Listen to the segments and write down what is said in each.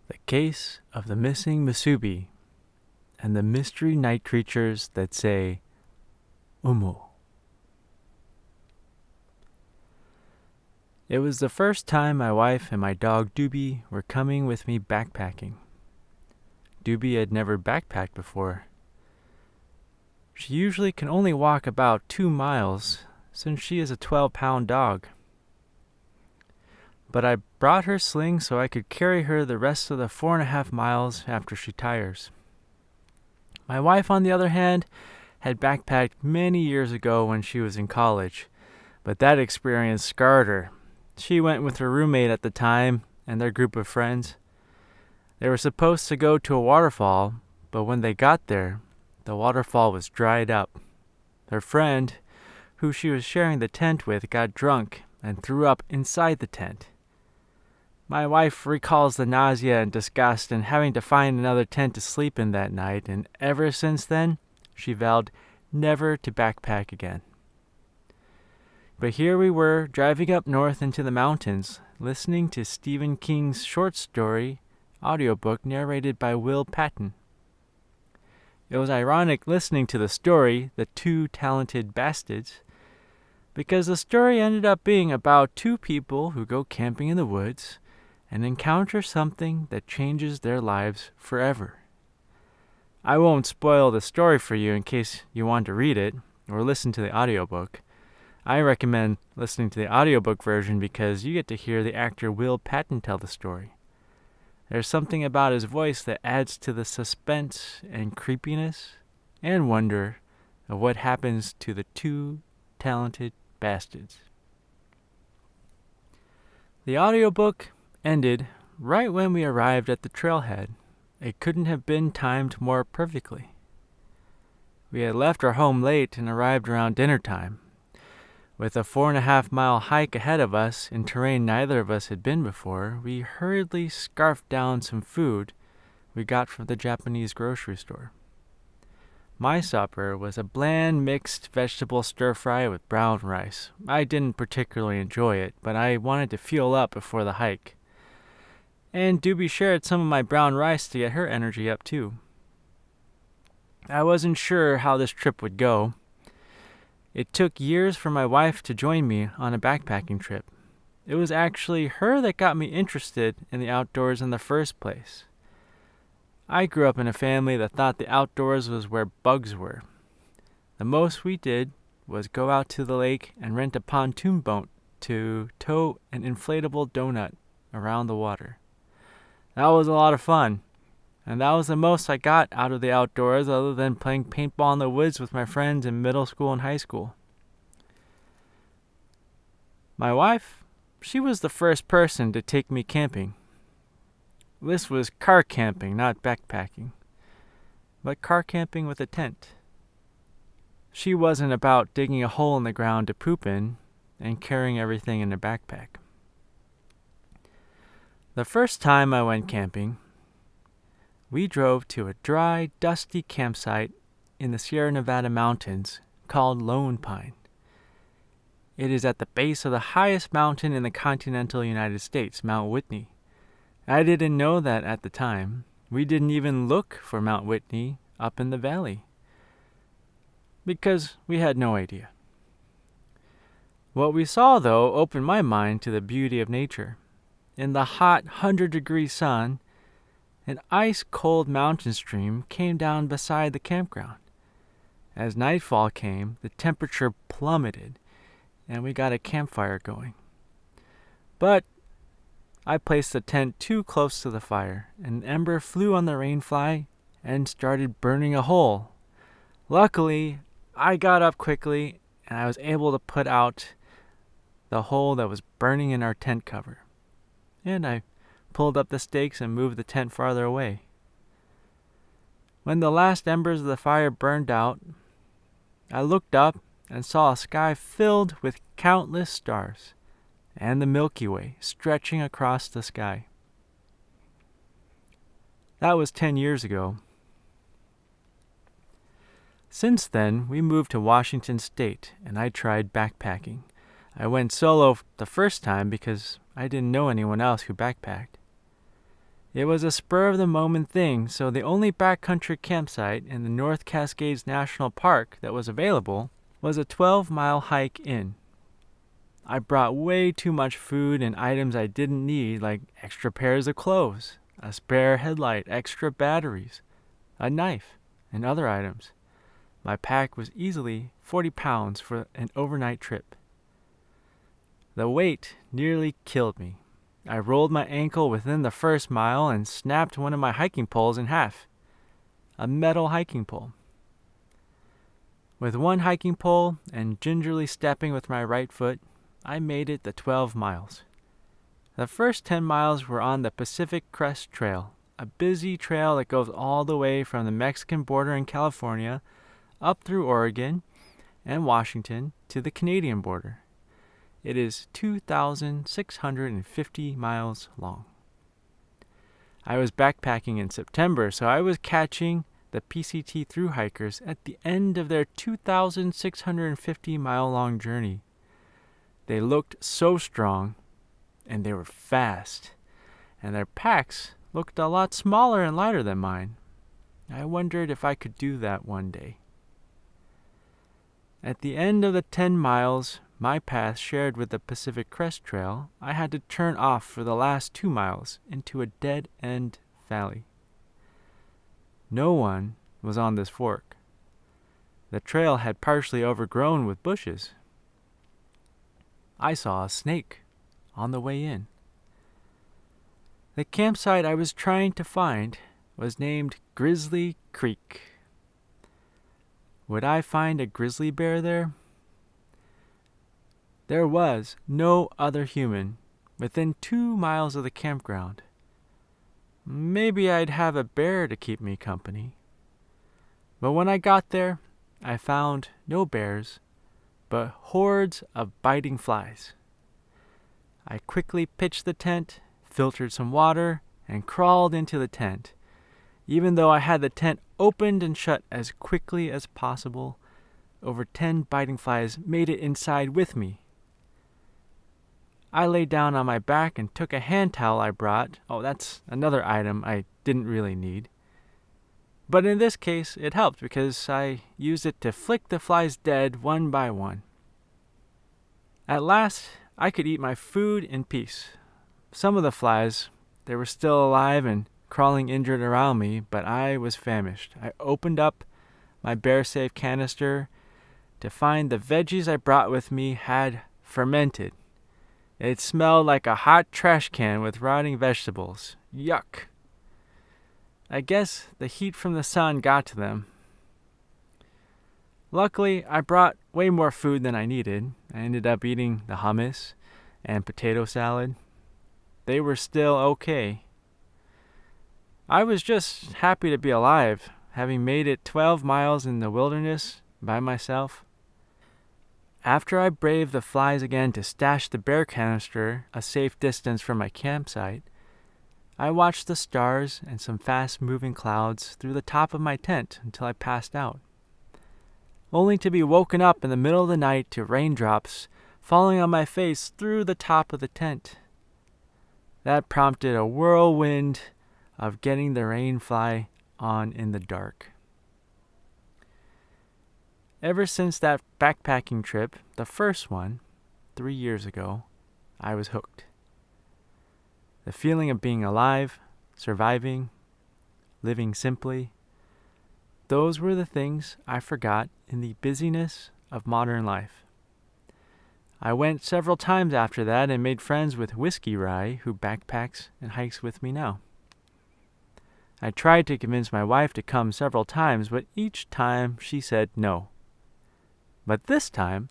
The Case of the Missing Musubi and the Mystery Night Creatures that say UMU. It was the first time my wife and my dog Goobie were coming with me backpacking. Goobie had never backpacked before. She usually can only walk about 2 miles since she is a 12-pound dog. But I brought her sling so I could carry her the rest of the 4.5 miles after she tires. My wife, on the other hand, had backpacked many years ago when she was in college, but that experience scarred her. She went with her roommate at the time and their group of friends. They were supposed to go to a waterfall, but when they got there, the waterfall was dried up. Her friend, who she was sharing the tent with, got drunk and threw up inside the tent. My wife recalls the nausea and disgust and having to find another tent to sleep in that night, and ever since then, she vowed never to backpack again. But here we were, driving up north into the mountains, listening to Stephen King's short story audiobook narrated by Will Patton. It was ironic listening to the story, The Two Talented Bastards, because the story ended up being about two people who go camping in the woods and encounter something that changes their lives forever. I won't spoil the story for you in case you want to read it or listen to the audiobook. I recommend listening to the audiobook version because you get to hear the actor Will Patton tell the story. There's something about his voice that adds to the suspense and creepiness and wonder of what happens to the two talented bastards. The audiobook ended right when we arrived at the trailhead. It couldn't have been timed more perfectly. We had left our home late and arrived around dinner time. With a 4.5-mile hike ahead of us in terrain neither of us had been before, we hurriedly scarfed down some food we got from the Japanese grocery store. My supper was a bland mixed vegetable stir-fry with brown rice. I didn't particularly enjoy it, but I wanted to fuel up before the hike. And Goobie shared some of my brown rice to get her energy up too. I wasn't sure how this trip would go. It took years for my wife to join me on a backpacking trip. It was actually her that got me interested in the outdoors in the first place. I grew up in a family that thought the outdoors was where bugs were. The most we did was go out to the lake and rent a pontoon boat to tow an inflatable donut around the water. That was a lot of fun, and that was the most I got out of the outdoors other than playing paintball in the woods with my friends in middle school and high school. My wife, she was the first person to take me camping. This was car camping, not backpacking, but car camping with a tent. She wasn't about digging a hole in the ground to poop in and carrying everything in a backpack. The first time I went camping, we drove to a dry, dusty campsite in the Sierra Nevada mountains called Lone Pine. It is at the base of the highest mountain in the continental United States, Mount Whitney. I didn't know that at the time. We didn't even look for Mount Whitney up in the valley because we had no idea. What we saw, though, opened my mind to the beauty of nature. In the hot 100-degree sun, an ice-cold mountain stream came down beside the campground. As nightfall came, the temperature plummeted, and we got a campfire going. But I placed the tent too close to the fire, and an ember flew on the rainfly and started burning a hole. Luckily, I got up quickly, and I was able to put out the hole that was burning in our tent cover. And I pulled up the stakes and moved the tent farther away. When the last embers of the fire burned out, I looked up and saw a sky filled with countless stars and the Milky Way stretching across the sky. That was 10 years ago. Since then, we moved to Washington State, and I tried backpacking. I went solo the first time because I didn't know anyone else who backpacked. It was a spur-of-the-moment thing, so the only backcountry campsite in the North Cascades National Park that was available was a 12-mile hike in. I brought way too much food and items I didn't need, like extra pairs of clothes, a spare headlight, extra batteries, a knife, and other items. My pack was easily 40 pounds for an overnight trip. The weight nearly killed me. I rolled my ankle within the first mile and snapped one of my hiking poles in half. A metal hiking pole. With one hiking pole and gingerly stepping with my right foot, I made it the 12 miles. The first 10 miles were on the Pacific Crest Trail, a busy trail that goes all the way from the Mexican border in California up through Oregon and Washington to the Canadian border. It is 2,650 miles long. I was backpacking in September, so I was catching the PCT thru hikers at the end of their 2,650-mile-long journey. They looked so strong, and they were fast, and their packs looked a lot smaller and lighter than mine. I wondered if I could do that one day. At the end of the 10 miles, my path shared with the Pacific Crest Trail, I had to turn off for the last 2 miles into a dead-end valley. No one was on this fork. The trail had partially overgrown with bushes. I saw a snake on the way in. The campsite I was trying to find was named Grizzly Creek. Would I find a grizzly bear there? There was no other human within 2 miles of the campground. Maybe I'd have a bear to keep me company. But when I got there, I found no bears, but hordes of biting flies. I quickly pitched the tent, filtered some water, and crawled into the tent. Even though I had the tent opened and shut as quickly as possible, over 10 biting flies made it inside with me. I lay down on my back and took a hand towel I brought. Oh, that's another item I didn't really need. But in this case, it helped because I used it to flick the flies dead one by one. At last, I could eat my food in peace. Some of the flies, they were still alive and crawling injured around me, but I was famished. I opened up my bear-safe canister to find the veggies I brought with me had fermented. It smelled like a hot trash can with rotting vegetables. Yuck. I guess the heat from the sun got to them. Luckily, I brought way more food than I needed. I ended up eating the hummus and potato salad. They were still okay. I was just happy to be alive, having made it 12 miles in the wilderness by myself. After I braved the flies again to stash the bear canister a safe distance from my campsite, I watched the stars and some fast-moving clouds through the top of my tent until I passed out, only to be woken up in the middle of the night to raindrops falling on my face through the top of the tent. That prompted a whirlwind of getting the rain fly on in the dark. Ever since that backpacking trip, the first one, 3 years ago, I was hooked. The feeling of being alive, surviving, living simply, those were the things I forgot in the busyness of modern life. I went several times after that and made friends with Whiskey Rye, who backpacks and hikes with me now. I tried to convince my wife to come several times, but each time she said no. But this time,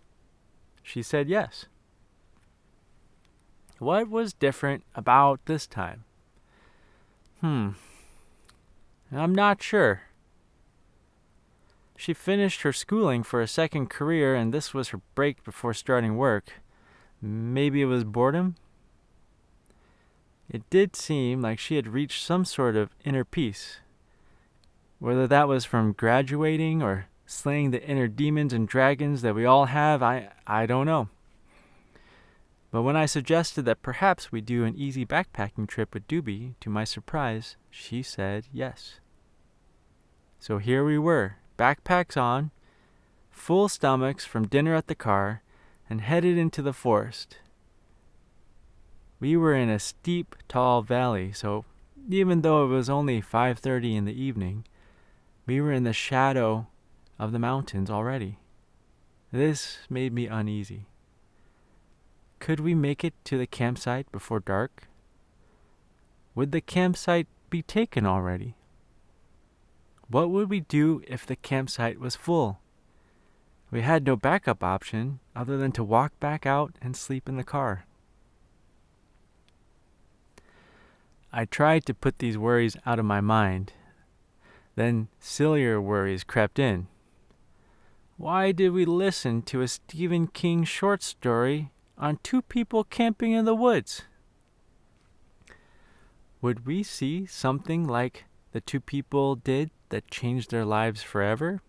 she said yes. What was different about this time? I'm not sure. She finished her schooling for a second career, and this was her break before starting work. Maybe it was boredom? It did seem like she had reached some sort of inner peace. Whether that was from graduating or slaying the inner demons and dragons that we all have, I don't know. But when I suggested that perhaps we do an easy backpacking trip with Goobie, to my surprise, she said yes. So here we were, backpacks on, full stomachs from dinner at the car, and headed into the forest. We were in a steep, tall valley, so even though it was only 5:30 in the evening, we were in the shadow of the mountains already. This made me uneasy. Could we make it to the campsite before dark? Would the campsite be taken already? What would we do if the campsite was full? We had no backup option other than to walk back out and sleep in the car. I tried to put these worries out of my mind. Then sillier worries crept in. Why did we listen to a Stephen King short story on two people camping in the woods? Would we see something like the two people did that changed their lives forever?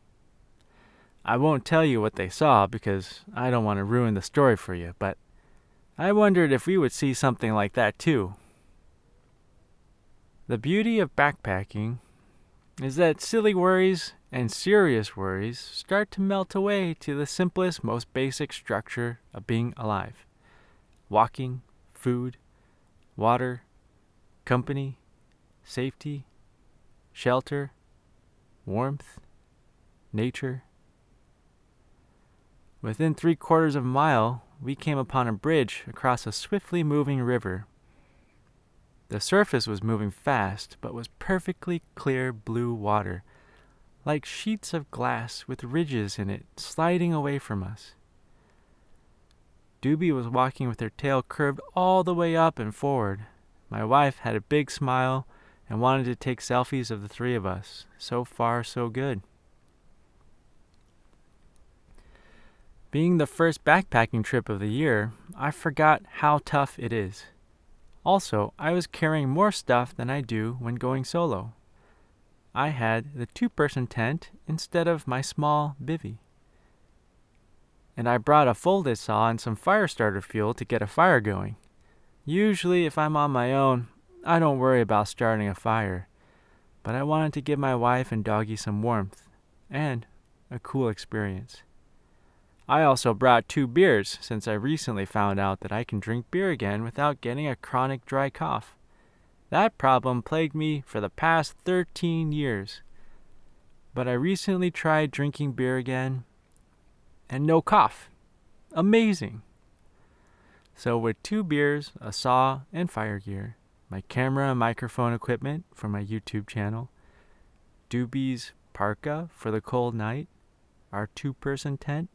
I won't tell you what they saw because I don't want to ruin the story for you, but I wondered if we would see something like that too. The beauty of backpacking is that silly worries and serious worries start to melt away to the simplest, most basic structure of being alive. Walking, food, water, company, safety, shelter, warmth, nature. Within 3/4 of a mile, we came upon a bridge across a swiftly moving river. The surface was moving fast, but was perfectly clear blue water, like sheets of glass with ridges in it sliding away from us. Goobie was walking with her tail curved all the way up and forward. My wife had a big smile and wanted to take selfies of the three of us. So far, so good. Being the first backpacking trip of the year, I forgot how tough it is. Also, I was carrying more stuff than I do when going solo. I had the 2-person tent instead of my small bivvy. And I brought a folded saw and some fire starter fuel to get a fire going. Usually, if I'm on my own, I don't worry about starting a fire. But I wanted to give my wife and doggy some warmth and a cool experience. I also brought 2 beers since I recently found out that I can drink beer again without getting a chronic dry cough. That problem plagued me for the past 13 years. But I recently tried drinking beer again, and no cough. Amazing. So with 2 beers, a saw, and fire gear, my camera and microphone equipment for my YouTube channel, Goobie's parka for the cold night, our 2-person tent,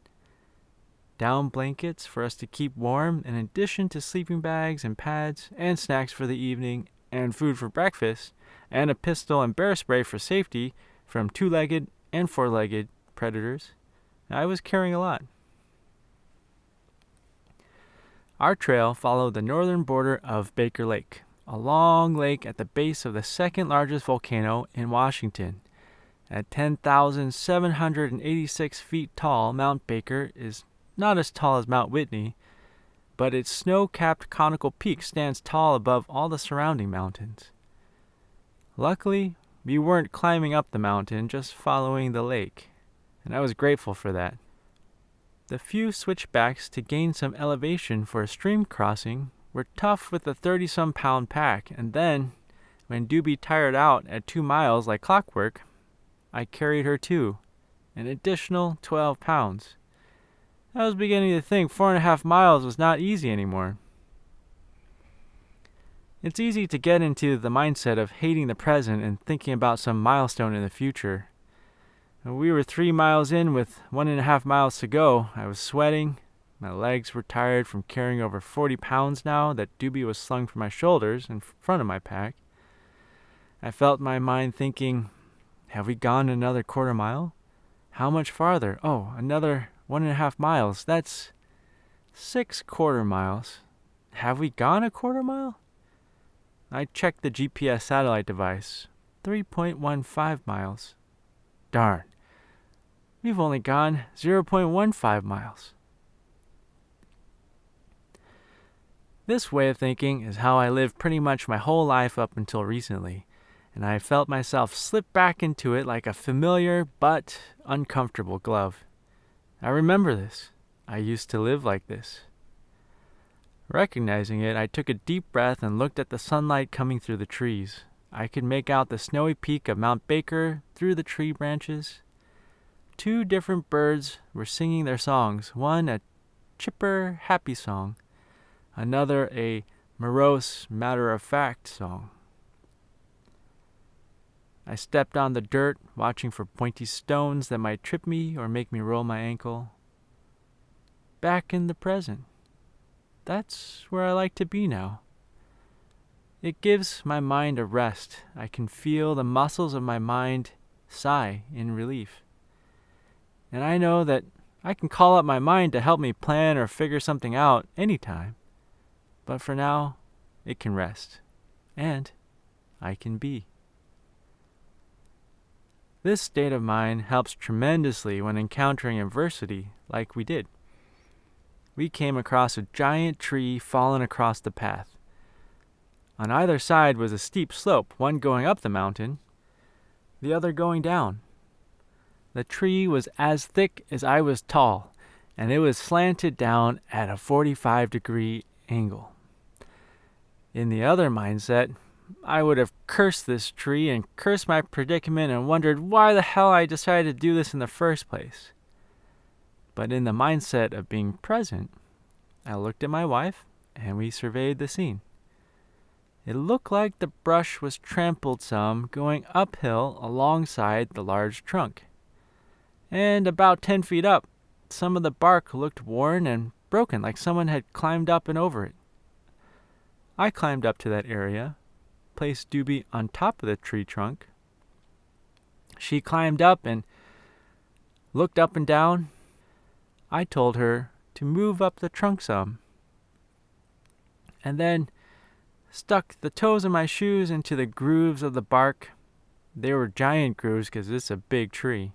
down blankets for us to keep warm in addition to sleeping bags and pads and snacks for the evening and food for breakfast, and a pistol and bear spray for safety from 2-legged and 4-legged predators. I was carrying a lot. Our trail followed the northern border of Baker Lake, a long lake at the base of the 2nd largest volcano in Washington. At 10,786 feet tall, Mount Baker is not as tall as Mount Whitney, but its snow-capped conical peak stands tall above all the surrounding mountains. Luckily, we weren't climbing up the mountain, just following the lake, and I was grateful for that. The few switchbacks to gain some elevation for a stream crossing were tough with a 30-some pound pack, and then, when Goobie tired out at 2 miles like clockwork, I carried her too, an additional 12 pounds. I was beginning to think 4.5 miles was not easy anymore. It's easy to get into the mindset of hating the present and thinking about some milestone in the future. When we were 3 miles in with 1.5 miles to go, I was sweating. My legs were tired from carrying over 40 pounds now that Goobie was slung from my shoulders in front of my pack. I felt my mind thinking, have we gone another 1/4 mile? How much farther? Oh, another 1.5 miles. That's 6 1/4 miles. Have we gone a 1/4 mile? I checked the GPS satellite device. 3.15 miles. Darn. We've only gone 0.15 miles. This way of thinking is how I lived pretty much my whole life up until recently, and I felt myself slip back into it like a familiar but uncomfortable glove. I remember this. I used to live like this. Recognizing it, I took a deep breath and looked at the sunlight coming through the trees. I could make out the snowy peak of Mount Baker through the tree branches. 2 different birds were singing their songs, one a chipper, happy song, another a morose, matter-of-fact song. I stepped on the dirt, watching for pointy stones that might trip me or make me roll my ankle. Back in the present. That's where I like to be now. It gives my mind a rest. I can feel the muscles of my mind sigh in relief. And I know that I can call up my mind to help me plan or figure something out anytime. But for now, it can rest. And I can be. This state of mind helps tremendously when encountering adversity like we did. We came across a giant tree fallen across the path. On either side was a steep slope, one going up the mountain, the other going down. The tree was as thick as I was tall, and it was slanted down at a 45-degree angle. In the other mindset, I would have cursed this tree and cursed my predicament and wondered why the hell I decided to do this in the first place. But in the mindset of being present, I looked at my wife and we surveyed the scene. It looked like the brush was trampled some, going uphill alongside the large trunk. And about 10 feet up, some of the bark looked worn and broken, like someone had climbed up and over it. I climbed up to that area, placed Goobie on top of the tree trunk. She climbed up and looked up and down. I told her to move up the trunk some, and then stuck the toes of my shoes into the grooves of the bark. They were giant grooves because it's a big tree,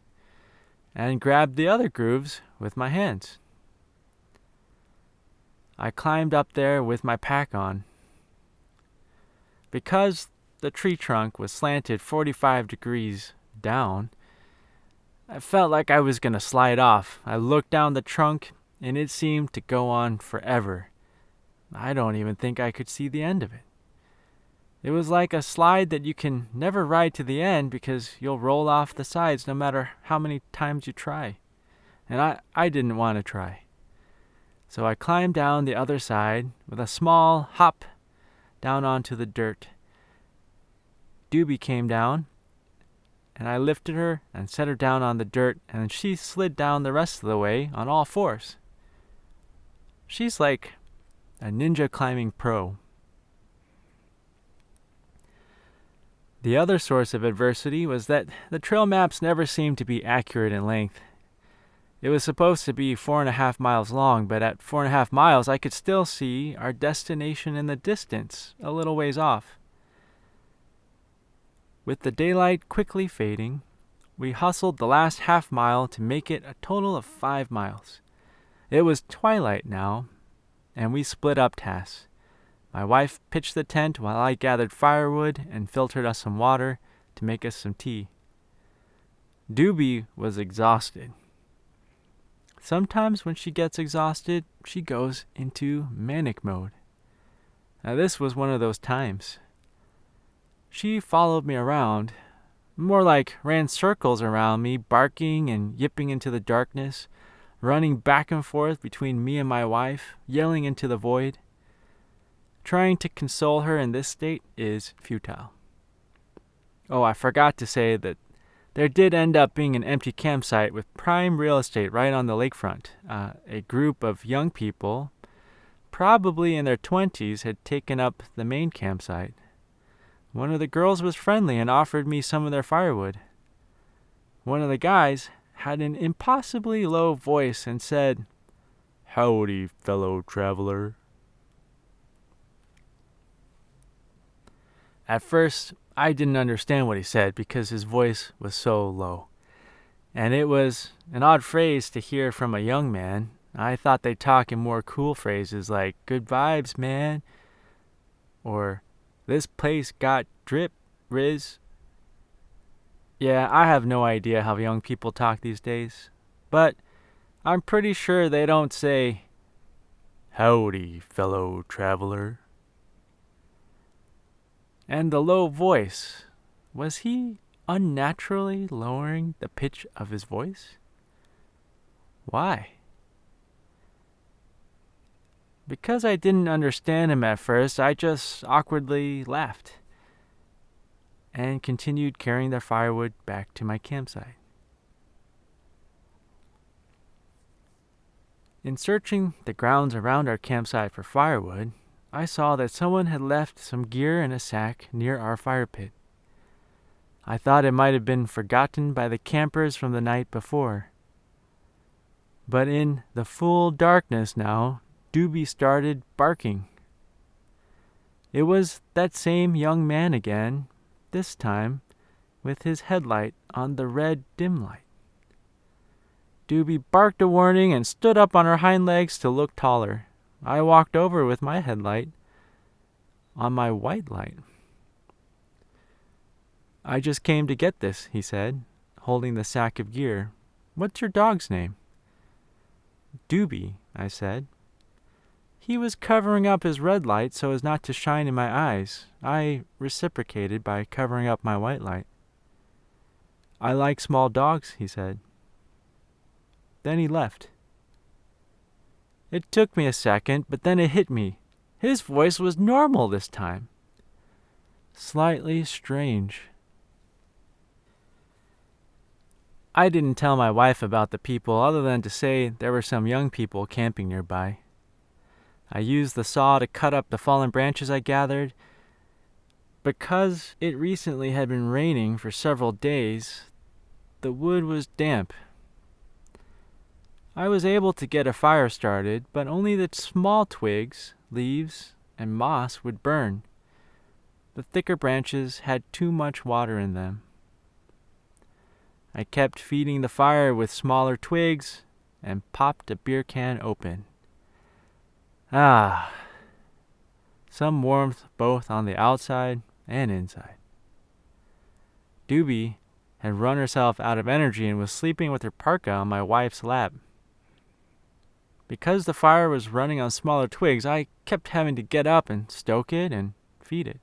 and grabbed the other grooves with my hands. I climbed up there with my pack on. Because the tree trunk was slanted 45 degrees down, I felt like I was going to slide off. I looked down the trunk, and it seemed to go on forever. I don't even think I could see the end of it. It was like a slide that you can never ride to the end because you'll roll off the sides no matter how many times you try. And I didn't want to try. So I climbed down the other side with a small hop down onto the dirt. Goobie came down, and I lifted her and set her down on the dirt, and she slid down the rest of the way on all fours. She's like a ninja climbing pro. The other source of adversity was that the trail maps never seemed to be accurate in length. It was supposed to be 4.5 miles long, but at 4.5 miles I could still see our destination in the distance, a little ways off. With the daylight quickly fading, we hustled the last half mile to make it a total of 5 miles. It was twilight now, and we split up tasks. My wife pitched the tent while I gathered firewood and filtered us some water to make us some tea. Goobie was exhausted. Sometimes when she gets exhausted, she goes into manic mode. Now this was one of those times. She followed me around, more like ran circles around me, barking and yipping into the darkness, running back and forth between me and my wife, yelling into the void. Trying to console her in this state is futile. Oh, I forgot to say that there did end up being an empty campsite with prime real estate right on the lakefront. A group of young people, probably in their 20s, had taken up the main campsite. One of the girls was friendly and offered me some of their firewood. One of the guys had an impossibly low voice and said, "Howdy, fellow traveler." At first, I didn't understand what he said because his voice was so low. And it was an odd phrase to hear from a young man. I thought they'd talk in more cool phrases like, good vibes, man, or this place got drip, Riz. Yeah, I have no idea how young people talk these days, but I'm pretty sure they don't say, howdy, fellow traveler. And the low voice, was he unnaturally lowering the pitch of his voice? Why? Because I didn't understand him at first, I just awkwardly laughed and continued carrying the firewood back to my campsite. In searching the grounds around our campsite for firewood, I saw that someone had left some gear in a sack near our fire pit. I thought it might have been forgotten by the campers from the night before. But in the full darkness now, Goobie started barking. It was that same young man again, this time with his headlight on the red dim light. Goobie barked a warning and stood up on her hind legs to look taller. I walked over with my headlight on my white light. I just came to get this, he said, holding the sack of gear. What's your dog's name? Goobie, I said. He was covering up his red light so as not to shine in my eyes. I reciprocated by covering up my white light. I like small dogs, he said. Then he left. It took me a second, but then it hit me. His voice was normal this time. Slightly strange. I didn't tell my wife about the people other than to say there were some young people camping nearby. I used the saw to cut up the fallen branches I gathered. Because it recently had been raining for several days, the wood was damp. I was able to get a fire started, but only the small twigs, leaves, and moss would burn. The thicker branches had too much water in them. I kept feeding the fire with smaller twigs and popped a beer can open. Ah, some warmth both on the outside and inside. Goobie had run herself out of energy and was sleeping with her parka on my wife's lap. Because the fire was running on smaller twigs, I kept having to get up and stoke it and feed it.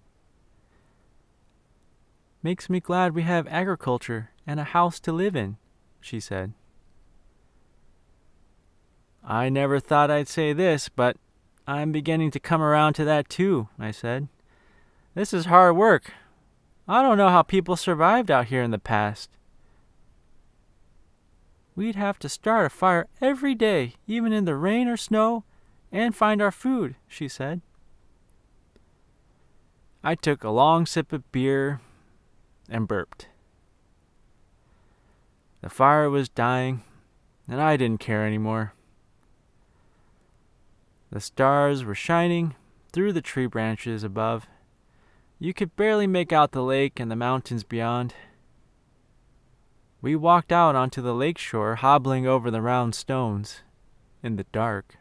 Makes me glad we have agriculture and a house to live in, she said. I never thought I'd say this, but I'm beginning to come around to that too, I said. This is hard work. I don't know how people survived out here in the past. We'd have to start a fire every day, even in the rain or snow, and find our food, she said. I took a long sip of beer and burped. The fire was dying, and I didn't care anymore. The stars were shining through the tree branches above. You could barely make out the lake and the mountains beyond. We walked out onto the lake shore, hobbling over the round stones in the dark.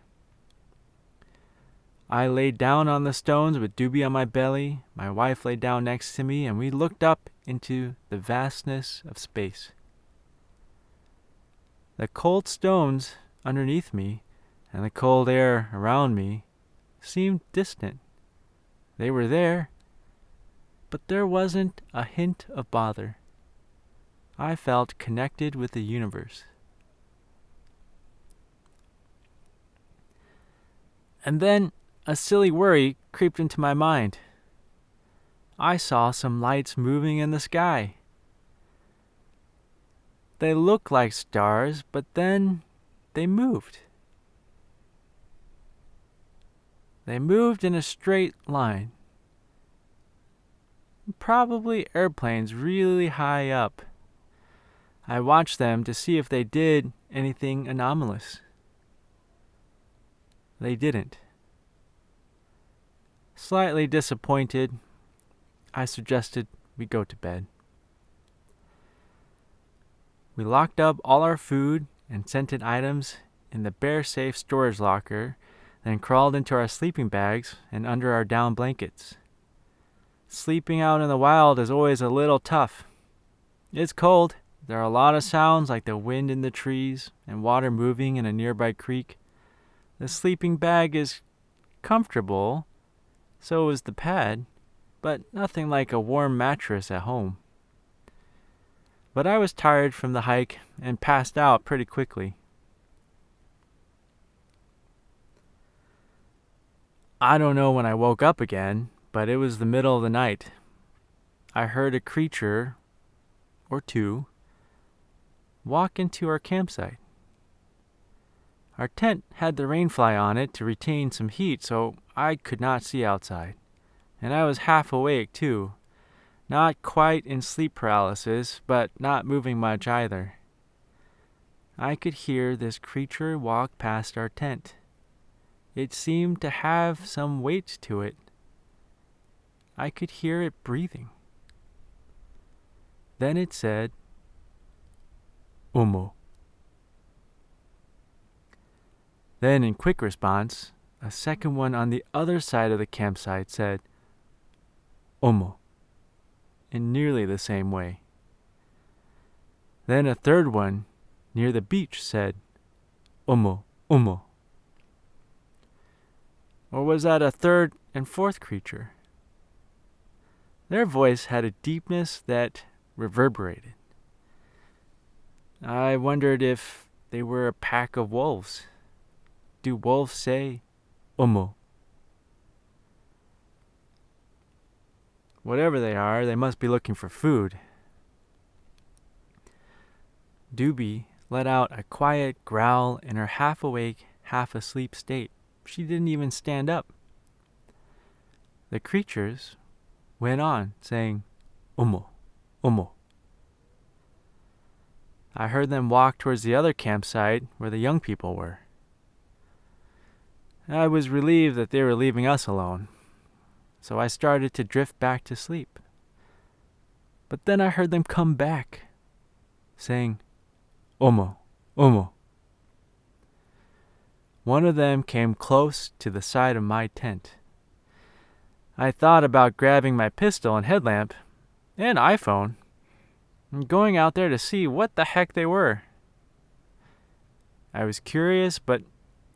I laid down on the stones with Goobie on my belly. My wife lay down next to me, and we looked up into the vastness of space. The cold stones underneath me and the cold air around me seemed distant. They were there, but there wasn't a hint of bother. I felt connected with the universe. And then a silly worry creeped into my mind. I saw some lights moving in the sky. They looked like stars, but then they moved. They moved in a straight line. Probably airplanes really high up. I watched them to see if they did anything anomalous. They didn't. Slightly disappointed, I suggested we go to bed. We locked up all our food and scented items in the bear-safe storage locker, then crawled into our sleeping bags and under our down blankets. Sleeping out in the wild is always a little tough. It's cold. There are a lot of sounds like the wind in the trees and water moving in a nearby creek. The sleeping bag is comfortable, so is the pad, but nothing like a warm mattress at home. But I was tired from the hike and passed out pretty quickly. I don't know when I woke up again, but it was the middle of the night. I heard a creature, or two, walk into our campsite. Our tent had the rainfly on it to retain some heat, so I could not see outside. And I was half awake, too. Not quite in sleep paralysis, but not moving much either. I could hear this creature walk past our tent. It seemed to have some weight to it. I could hear it breathing. Then it said, "Umu." Then, in quick response, a second one on the other side of the campsite said, "Umu," in nearly the same way. Then a third one near the beach said, "Umu, umu." Or was that a third and fourth creature? Their voice had a deepness that reverberated. I wondered if they were a pack of wolves. Do wolves say, "Umu"? Whatever they are, they must be looking for food. Goobie let out a quiet growl in her half-awake, half-asleep state. She didn't even stand up. The creatures went on, saying, "Umu, umu." I heard them walk towards the other campsite where the young people were. I was relieved that they were leaving us alone, so I started to drift back to sleep. But then I heard them come back, saying, "Umu, umu." One of them came close to the side of my tent. I thought about grabbing my pistol and headlamp and iPhone and going out there to see what the heck they were. I was curious, but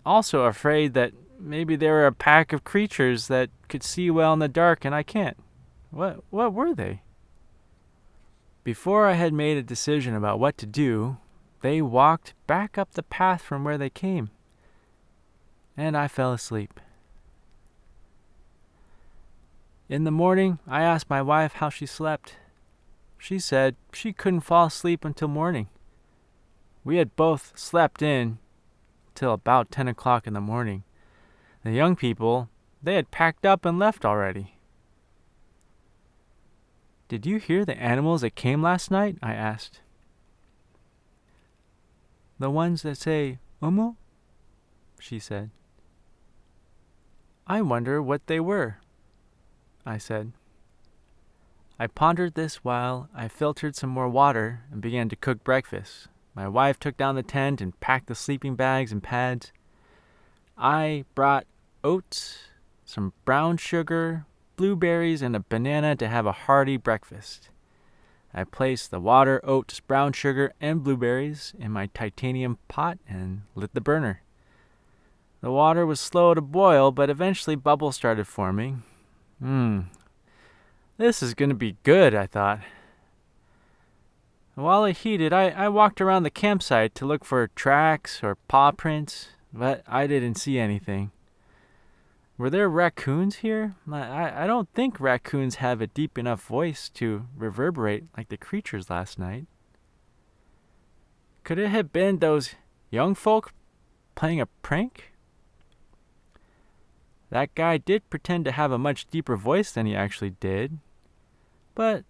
also afraid that maybe they were a pack of creatures that could see well in the dark and I can't. What were they? Before I had made a decision about what to do, they walked back up the path from where they came, and I fell asleep. In the morning, I asked my wife how she slept. She said she couldn't fall asleep until morning. We had both slept in till about 10 o'clock in the morning. The young people, they had packed up and left already. "Did you hear the animals that came last night?" I asked. "The ones that say, 'Umu'?" she said. "I wonder what they were," I said. I pondered this while I filtered some more water and began to cook breakfast. My wife took down the tent and packed the sleeping bags and pads. I brought oats, some brown sugar, blueberries, and a banana to have a hearty breakfast. I placed the water, oats, brown sugar, and blueberries in my titanium pot and lit the burner. The water was slow to boil, but eventually bubbles started forming. This is going to be good, I thought. While it heated, I walked around the campsite to look for tracks or paw prints, but I didn't see anything. Were there raccoons here? I don't think raccoons have a deep enough voice to reverberate like the creatures last night. Could it have been those young folk playing a prank? That guy did pretend to have a much deeper voice than he actually did, but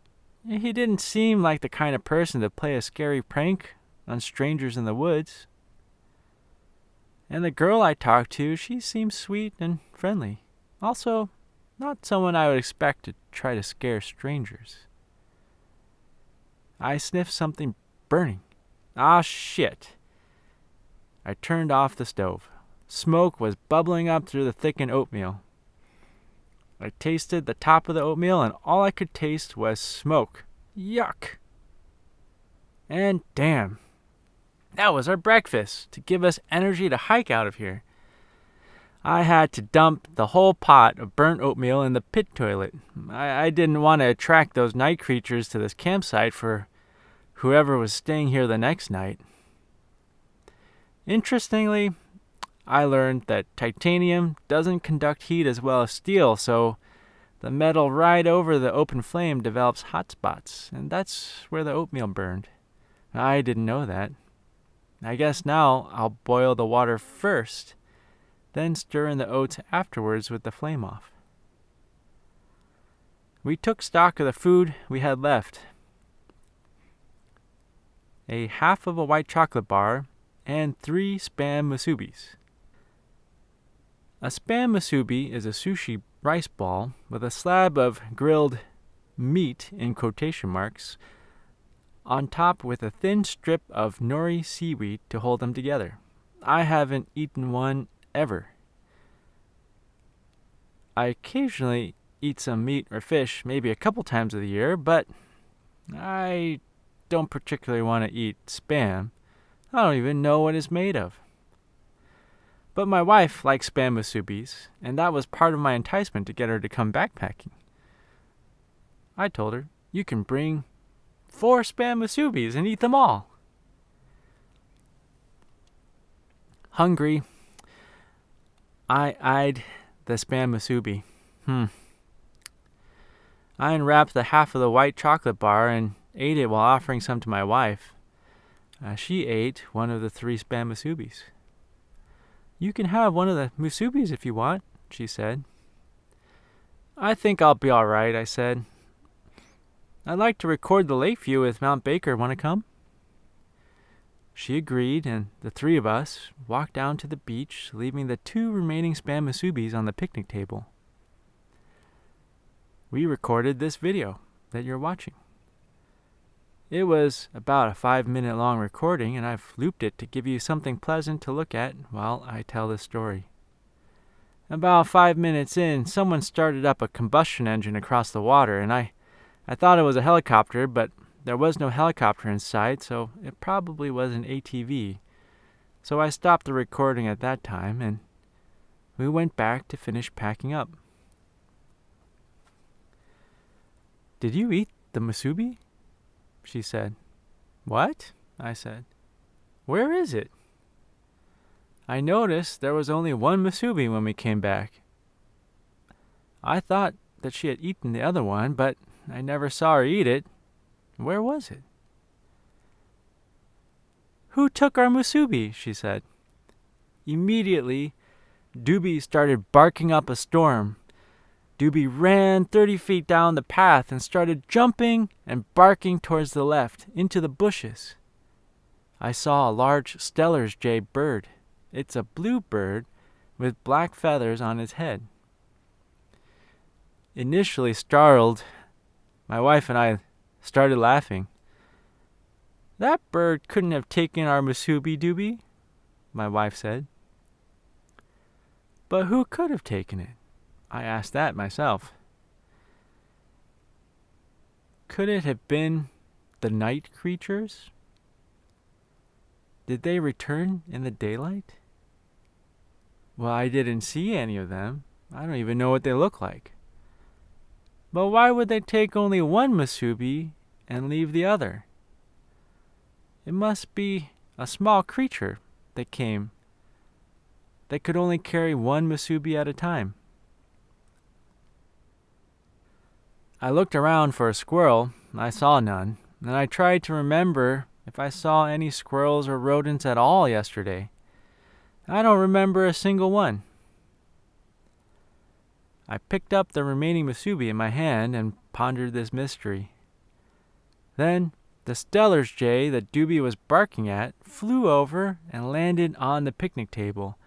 he didn't seem like the kind of person to play a scary prank on strangers in the woods. And the girl I talked to, she seemed sweet and friendly. Also, not someone I would expect to try to scare strangers. I sniffed something burning. Ah, shit. I turned off the stove. Smoke was bubbling up through the thickened oatmeal. I tasted the top of the oatmeal, and all I could taste was smoke. Yuck! And damn, that was our breakfast to give us energy to hike out of here. I had to dump the whole pot of burnt oatmeal in the pit toilet. I didn't want to attract those night creatures to this campsite for whoever was staying here the next night. Interestingly, I learned that titanium doesn't conduct heat as well as steel, so the metal right over the open flame develops hot spots, and that's where the oatmeal burned. I didn't know that. I guess now I'll boil the water first, then stir in the oats afterwards with the flame off. We took stock of the food we had left. A half of a white chocolate bar and 3 Spam Musubis. A Spam Musubi is a sushi rice ball with a slab of grilled meat in quotation marks on top with a thin strip of nori seaweed to hold them together. I haven't eaten one ever. I occasionally eat some meat or fish maybe a couple times of the year, but I don't particularly want to eat Spam. I don't even know what it's made of. But my wife likes Spam Musubis, and that was part of my enticement to get her to come backpacking. I told her, you can bring 4 Spam Musubis and eat them all. Hungry, I eyed the Spam Musubi. I unwrapped the half of the white chocolate bar and ate it while offering some to my wife. She ate one of the 3 Spam Musubis. You can have one of the Musubis if you want, she said. I think I'll be all right, I said. I'd like to record the lake view with Mount Baker. Want to come? She agreed, and the 3 of us walked down to the beach, leaving the 2 remaining Spam Musubis on the picnic table. We recorded this video that you're watching. It was about a 5-minute long recording, and I've looped it to give you something pleasant to look at while I tell this story. About 5 minutes in, someone started up a combustion engine across the water, and I thought it was a helicopter, but there was no helicopter in sight, so it probably was an ATV. So I stopped the recording at that time, and we went back to finish packing up. Did you eat the musubi? She said. What? I said. Where is it? I noticed there was only 1 musubi when we came back. I thought that she had eaten the other one, but I never saw her eat it. Where was it? Who took our musubi? She said. Immediately, Goobie started barking up a storm. Goobie ran 30 feet down the path and started jumping and barking towards the left, into the bushes. I saw a large Steller's jay bird. It's a blue bird with black feathers on its head. Initially startled, my wife and I started laughing. That bird couldn't have taken our musubi, Goobie, my wife said. But who could have taken it? I asked that myself. Could it have been the night creatures? Did they return in the daylight? Well, I didn't see any of them. I don't even know what they look like. But why would they take only 1 musubi and leave the other? It must be a small creature that came. They could only carry 1 musubi at a time. I looked around for a squirrel. I saw none, and I tried to remember if I saw any squirrels or rodents at all yesterday. I don't remember a single one. I picked up the remaining musubi in my hand and pondered this mystery. Then the Steller's jay that Goobie was barking at flew over and landed on the picnic table.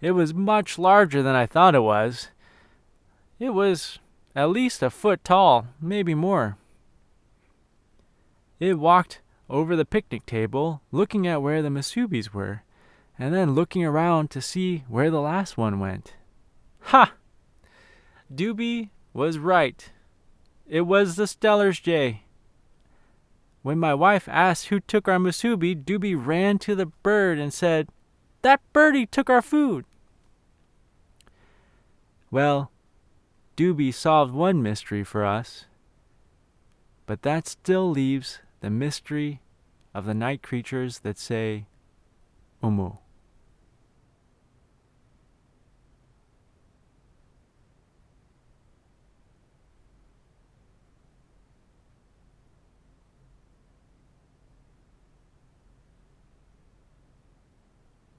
It was much larger than I thought it was. It was at least a foot tall, maybe more. It walked over the picnic table, looking at where the musubis were, and then looking around to see where the last one went. Ha! Goobie was right. It was the Stellar's jay. When my wife asked who took our Musubi, Goobie ran to the bird and said, "That birdie took our food." Well, Goobie solved one mystery for us, but that still leaves the mystery of the night creatures that say, UMU.